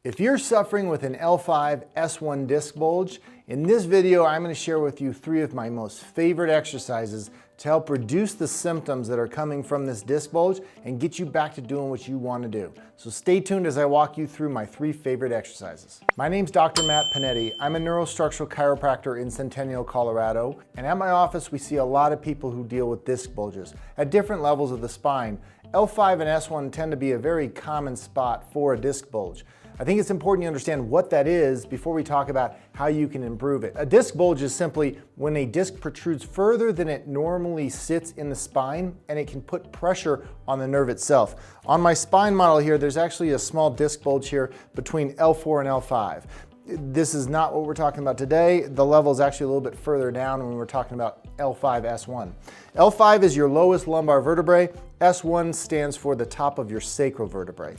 If you're suffering with an L5 S1 disc bulge, in this video I'm going to share with you 3 of my most favorite exercises to help reduce the symptoms that are coming from this disc bulge and get you back to doing what you want to do. So stay tuned as I walk you through my 3 favorite exercises. My name's Dr. Matt Pennetti. I'm a Neuro-Structural chiropractor in Centennial, Colorado, and at my office we see a lot of people who deal with disc bulges at different levels of the spine. L5 and S1 tend to be a very common spot for a disc bulge. I think it's important you understand what that is before we talk about how you can improve it. A disc bulge is simply when a disc protrudes further than it normally sits in the spine, and it can put pressure on the nerve itself. On my spine model here, there's actually a small disc bulge here between L4 and L5. This is not what we're talking about today. The level is actually a little bit further down when we're talking about L5, S1. L5 is your lowest lumbar vertebrae. S1 stands for the top of your sacral vertebrae.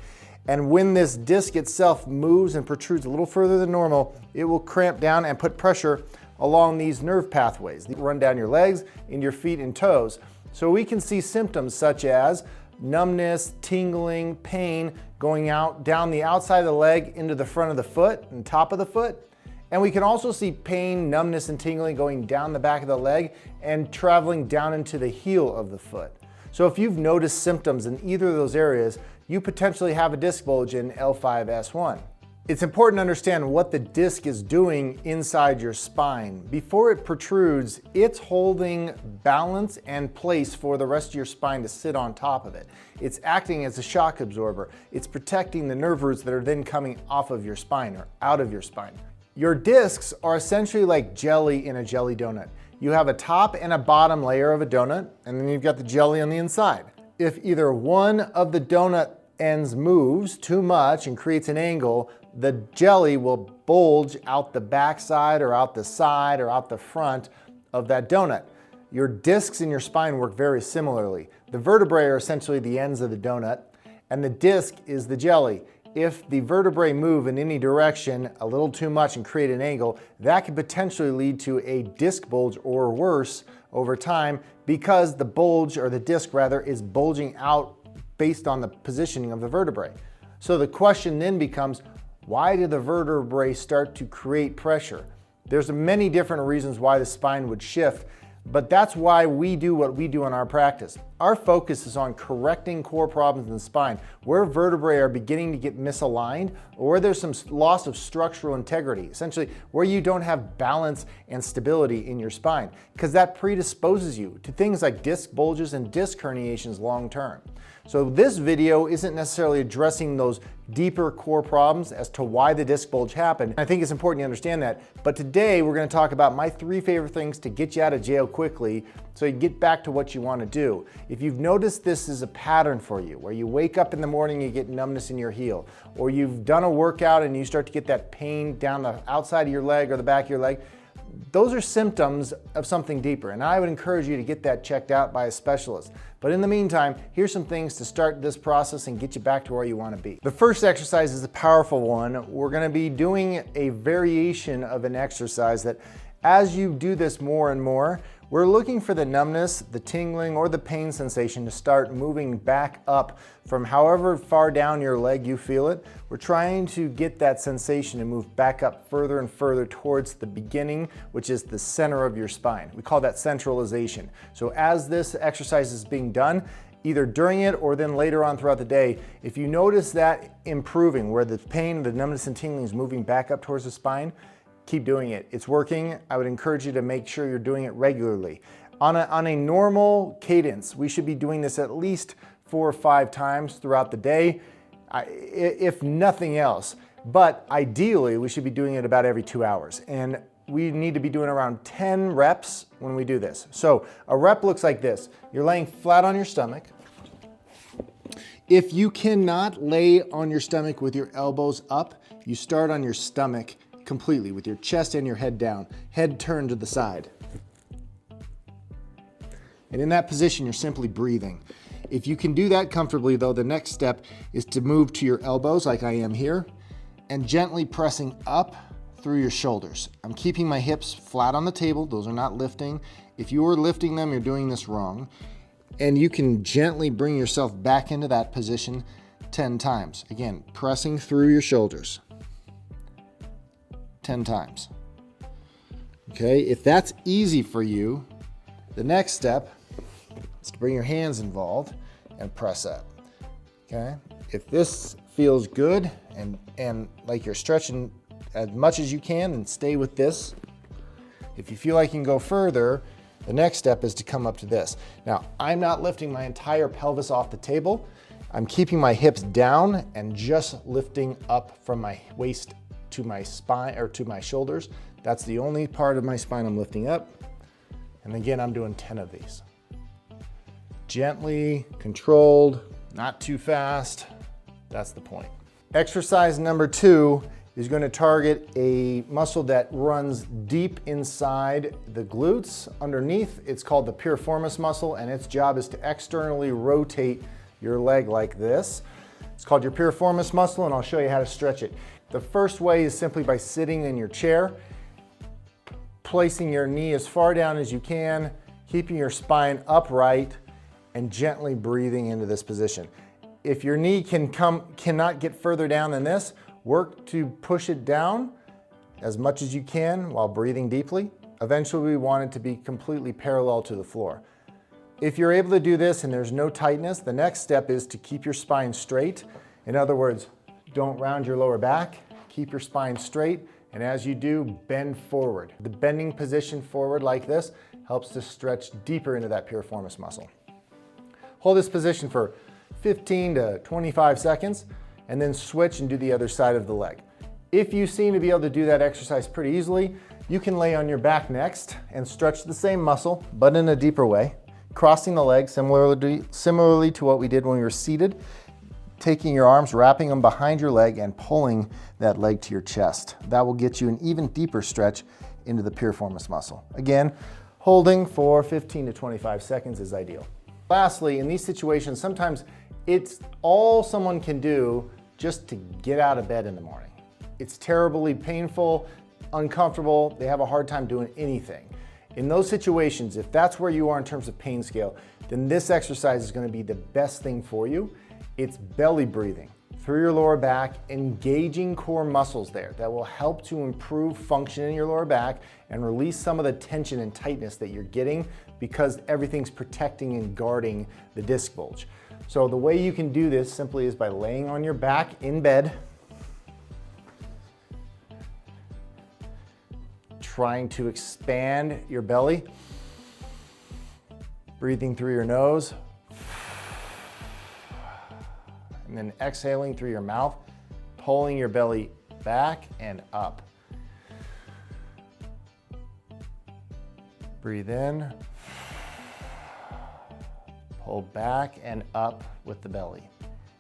And when this disc itself moves and protrudes a little further than normal, it will cramp down and put pressure along these nerve pathways. They run down your legs, into your feet and toes. So we can see symptoms such as numbness, tingling, pain going out down the outside of the leg into the front of the foot and top of the foot. And we can also see pain, numbness, and tingling going down the back of the leg and traveling down into the heel of the foot. So if you've noticed symptoms in either of those areas, you potentially have a disc bulge in L5-S1. It's important to understand what the disc is doing inside your spine. Before it protrudes, it's holding balance and place for the rest of your spine to sit on top of it. It's acting as a shock absorber. It's protecting the nerve roots that are then coming off of your spine or out of your spine. Your discs are essentially like jelly in a jelly donut. You have a top and a bottom layer of a donut, and then you've got the jelly on the inside. If either one of the donut ends moves too much and creates an angle, the jelly will bulge out the backside or out the side or out the front of that donut. Your discs in your spine work very similarly. The vertebrae are essentially the ends of the donut, and the disc is the jelly. If the vertebrae move in any direction a little too much and create an angle, that could potentially lead to a disc bulge or worse over time, because the bulge, or the disc rather, is bulging out based on the positioning of the vertebrae. So the question then becomes, why do the vertebrae start to create pressure? There's many different reasons why the spine would shift, but that's why we do what we do in our practice. Our focus is on correcting core problems in the spine, where vertebrae are beginning to get misaligned, or where there's some loss of structural integrity, essentially where you don't have balance and stability in your spine, because that predisposes you to things like disc bulges and disc herniations long term. So this video isn't necessarily addressing those deeper core problems as to why the disc bulge happened. I think it's important you understand that. But today we're going to talk about my 3 favorite things to get you out of jail quickly so you get back to what you want to do. If you've noticed this is a pattern for you, where you wake up in the morning, you get numbness in your heel, or you've done a workout and you start to get that pain down the outside of your leg or the back of your leg, those are symptoms of something deeper, and I would encourage you to get that checked out by a specialist. But in the meantime, here's some things to start this process and get you back to where you want to be. The first exercise is a powerful one. We're going to be doing a variation of an exercise that, as you do this more and more, we're looking for the numbness, the tingling, or the pain sensation to start moving back up from however far down your leg you feel it. We're trying to get that sensation to move back up further and further towards the beginning, which is the center of your spine. We call that centralization. So as this exercise is being done, either during it or then later on throughout the day, if you notice that improving, where the pain, the numbness and tingling is moving back up towards the spine, keep doing it. It's working. I would encourage you to make sure you're doing it regularly. On a normal cadence, we should be doing this at least 4 or 5 times throughout the day, if nothing else. But ideally, we should be doing it about every 2 hours. And we need to be doing around 10 reps when we do this. So a rep looks like this. You're laying flat on your stomach. If you cannot lay on your stomach with your elbows up, you start on your stomach completely with your chest and your head down, head turned to the side. And in that position, you're simply breathing. If you can do that comfortably though, the next step is to move to your elbows like I am here and gently pressing up through your shoulders. I'm keeping my hips flat on the table. Those are not lifting. If you are lifting them, you're doing this wrong. And you can gently bring yourself back into that position 10 times. Again, pressing through your shoulders. 10 times. Okay, if that's easy for you, the next step is to bring your hands involved and press up. Okay, if this feels good and like you're stretching as much as you can, then stay with this. If you feel like you can go further, the next step is to come up to this. Now, I'm not lifting my entire pelvis off the table. I'm keeping my hips down and just lifting up from my waist to my spine or to my shoulders. That's the only part of my spine I'm lifting up. And again, I'm doing 10 of these. Gently, controlled, not too fast. That's the point. Exercise number 2 is going to target a muscle that runs deep inside the glutes underneath. It's called the piriformis muscle, and its job is to externally rotate your leg like this. It's called your piriformis muscle, and I'll show you how to stretch it. The first way is simply by sitting in your chair, placing your knee as far down as you can, keeping your spine upright, and gently breathing into this position. If your knee cannot get further down than this, work to push it down as much as you can while breathing deeply. Eventually, we want it to be completely parallel to the floor. If you're able to do this and there's no tightness, the next step is to keep your spine straight. In other words, don't round your lower back, keep your spine straight, and as you do, bend forward. The bending position forward like this helps to stretch deeper into that piriformis muscle. Hold this position for 15 to 25 seconds, and then switch and do the other side of the leg. If you seem to be able to do that exercise pretty easily, you can lay on your back next and stretch the same muscle, but in a deeper way, crossing the legs similarly to what we did when we were seated, taking your arms, wrapping them behind your leg, and pulling that leg to your chest. That will get you an even deeper stretch into the piriformis muscle. Again, holding for 15 to 25 seconds is ideal. Lastly, in these situations, sometimes it's all someone can do just to get out of bed in the morning. It's terribly painful, uncomfortable, they have a hard time doing anything. In those situations, if that's where you are in terms of pain scale, then this exercise is going to be the best thing for you. It's belly breathing through your lower back, engaging core muscles there that will help to improve function in your lower back and release some of the tension and tightness that you're getting because everything's protecting and guarding the disc bulge. So the way you can do this simply is by laying on your back in bed, trying to expand your belly, breathing through your nose, and then exhaling through your mouth, pulling your belly back and up. Breathe in, pull back and up with the belly.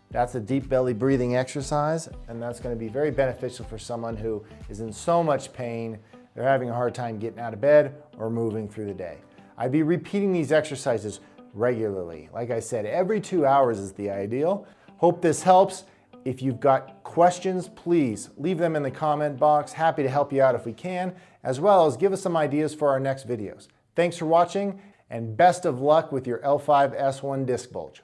That's a deep belly breathing exercise, and that's going to be very beneficial for someone who is in so much pain, they're having a hard time getting out of bed or moving through the day. I'd be repeating these exercises regularly. Like I said, every 2 hours is the ideal. Hope this helps. If you've got questions, please leave them in the comment box. Happy to help you out if we can, as well as give us some ideas for our next videos. Thanks for watching, and best of luck with your L5-S1 disc bulge.